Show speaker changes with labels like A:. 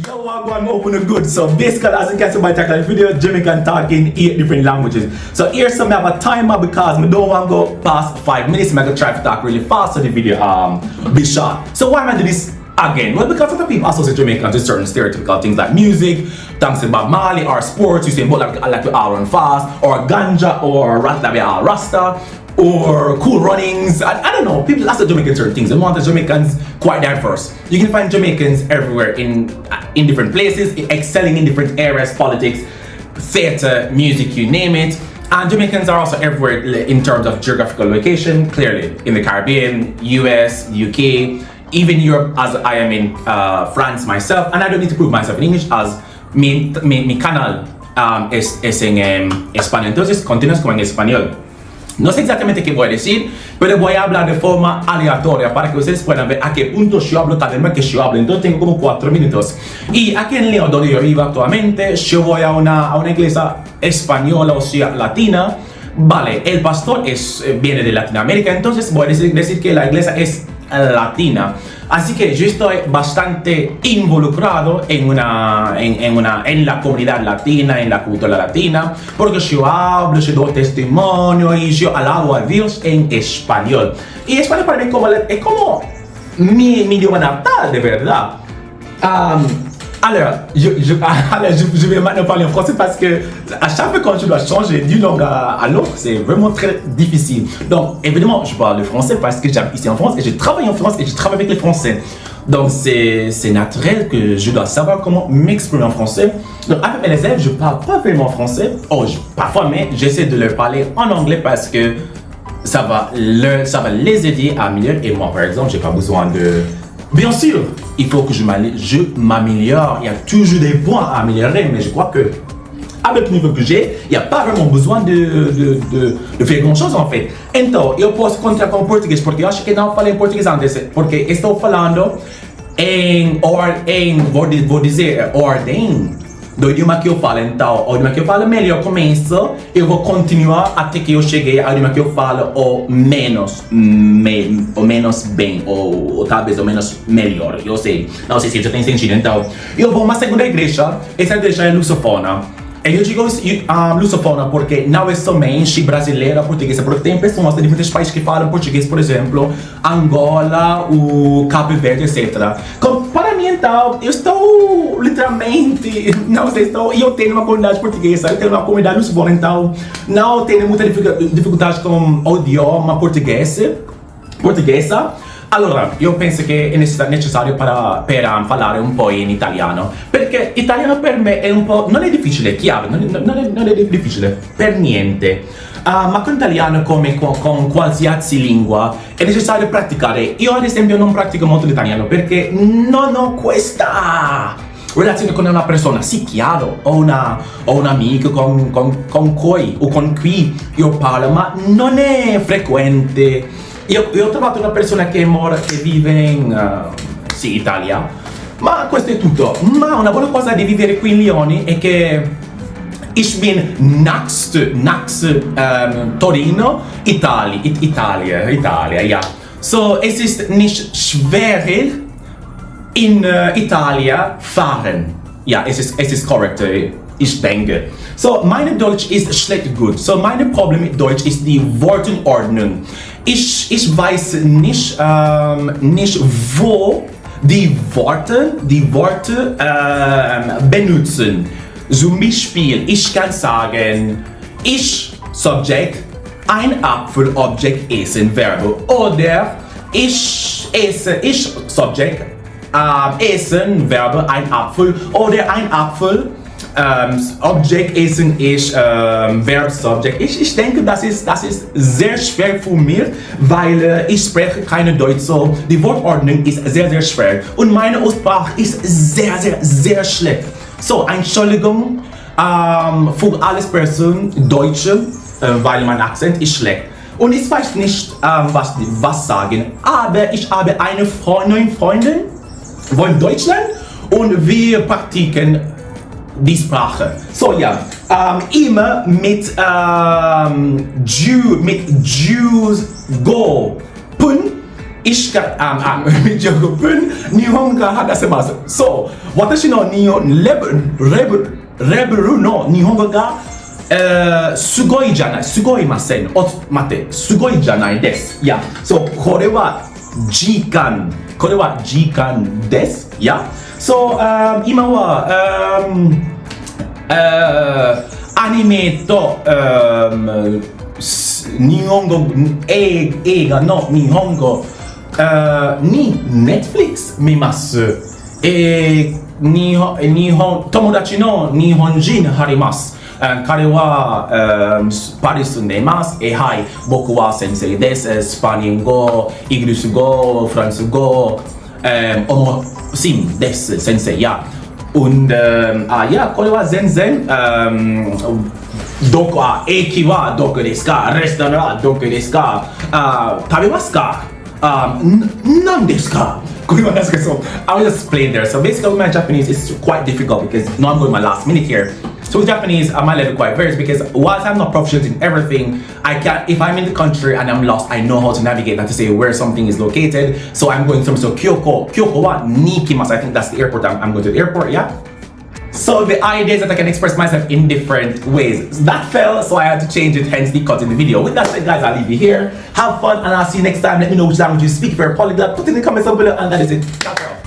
A: Yo, I'm going to open a good. So basically, as you can see by the video, Jamaican talking 8 different languages. So here's some have a timer because I don't want to go past 5 minutes. I'm going to try to talk really fast so the video be short. So why am I doing this again? Well, because other people associate Jamaicans with certain stereotypical things like music, thanks about Mali or sports. You say, but like we all run fast, or ganja, or rasta, or cool runnings. I don't know. People ask the Jamaicans certain things. They want the Jamaicans quite diverse. You can find Jamaicans everywhere in different places, excelling in different areas, politics, theater, music, you name it. And Jamaicans are also everywhere in terms of geographical location, clearly in the Caribbean, US, UK, even Europe, as I am in France myself. And I don't need to prove myself in English, as mi canal es en español. Entonces, continúas con español. No sé exactamente qué voy a decir, pero voy a hablar de forma aleatoria para que ustedes puedan ver a qué punto yo hablo cada vez que yo hablo. Entonces tengo como 4 minutos. Y aquí en Leo, donde yo vivo actualmente, yo voy a una iglesia española, o sea, latina. Vale, el pastor viene de Latinoamérica, entonces voy a decir que la iglesia es latina. Así que yo estoy bastante involucrado en la comunidad latina, en la cultura latina, porque yo hablo, yo doy testimonio y yo alabo a Dios en español. Y español para mí es como mi idioma natal, de verdad. Alors, je vais maintenant parler en français parce que à chaque fois quand je dois changer d'une langue à l'autre, c'est vraiment très difficile. Donc, évidemment, je parle le français parce que j'habite ici en France et je travaille en France et je travaille avec les Français. Donc, c'est naturel que je dois savoir comment m'exprimer en français. Donc, avec mes élèves, je parle pas vraiment français. Parfois, mais j'essaie de leur parler en anglais parce que ça va les aider à améliorer. Et moi, par exemple, j'ai pas besoin de... Bien sûr, il faut que je m'améliore. Il y a toujours des points à améliorer, mais je crois que avec le niveau que j'ai, il n'y a pas vraiment besoin de faire grand chose en fait. Então, eu posso continuar com o português, porque eu acho que não falei português antes, porque estou falando vou dizer, ordem do idioma que eu falo. Então, o idioma que eu falo melhor começo, eu vou continuar até que eu cheguei ao idioma que eu falo o menos bem, ou talvez o menos melhor, eu sei. Não sei se já tem sentido. Então, eu vou a uma segunda igreja, essa igreja é lusofona. E eu digo lusofona porque não é somente brasileira, portuguesa, porque tem pessoas de diferentes países que falam português, por exemplo, Angola, o Cabo Verde, etc. Para mim, então, eu estou literalmente, não sei, eu tenho uma comunidade portuguesa, eu tenho uma comunidade lusofona, então não tenho muita dificuldade com o idioma portuguesa. Allora, io penso che è necessario per parlare un po' in italiano, perché italiano per me è un po'... non è difficile, chiaro, non è difficile, per niente. Ma con italiano, come con qualsiasi lingua, è necessario praticare. Io ad esempio non pratico molto l'italiano perché non ho questa relazione con una persona. Sì, chiaro, ho un amico con cui io parlo, ma non è frequente. Io ho trovato una persona che vive in Italia, ma questo è tutto. Ma una buona cosa di vivere qui in Lioni è che ich bin nax Torino, Italia, ja. So, es ist nicht schwer in Italia fahren. Ja, es ist korrekt. Ich denke. So, meine Deutsch ist schlecht gut. So, mein Problem mit Deutsch ist die Wortenordnung. Ich weiß nicht wo die Worte benutzen. Zum Beispiel, ich kann sagen, ich, Subjekt, ein Apfel, Objekt, essen, Verb. Oder ich esse, ich, Subjekt, essen, Verb, ein Apfel. Oder ein Apfel, Object essen ist Verb Subject. Ich denke, das ist sehr schwer für mich, weil ich spreche keine Deutsch, so die Wortordnung ist sehr, sehr schwer und meine Aussprache ist sehr, sehr, sehr schlecht. So, Entschuldigung für alle Personen, Deutsche, weil mein Akzent ist schlecht. Und ich weiß nicht, was sagen, aber ich habe eine Freundin von Deutschland und wir praktizieren die Sprache. So ja, immer mit Jews go. Pun ishka mijogopun nihongo ga hagasimasu. So, watashi no rebel no nihongo ga sugoi janai, sugoimasen. Mate, sugoi janai desu. Yeah. So, これは時間です。Yeah. So, 今はアニメと日本語映画の日本語に Netflix 見ます。友達の日本人あります。彼はパリ住んでいます。はい、僕は先生です。スパニア語、イギリス語、フランス語、です先生や。Und ja, これは全然どこ駅はどこですか、レストランはどこですか、食べますか、何ですか、これは何ですか。So I will just explain there. So basically with my Japanese is quite difficult because now I'm going my last minute here. So with Japanese, my level quite varies because whilst I'm not proficient in everything, I can, if I'm in the country and I'm lost, I know how to navigate and to say where something is located. So I'm going from Kyoko wa nikimasu. I think that's the airport. I'm going to the airport, yeah. So the idea is that I can express myself in different ways. That fell, so I had to change it, hence the cut in the video. With that said, guys, I'll leave you here. Have fun, and I'll see you next time. Let me know which language you speak. If you're a polyglot, put it in the comments down below, and that is it. Ciao, ciao.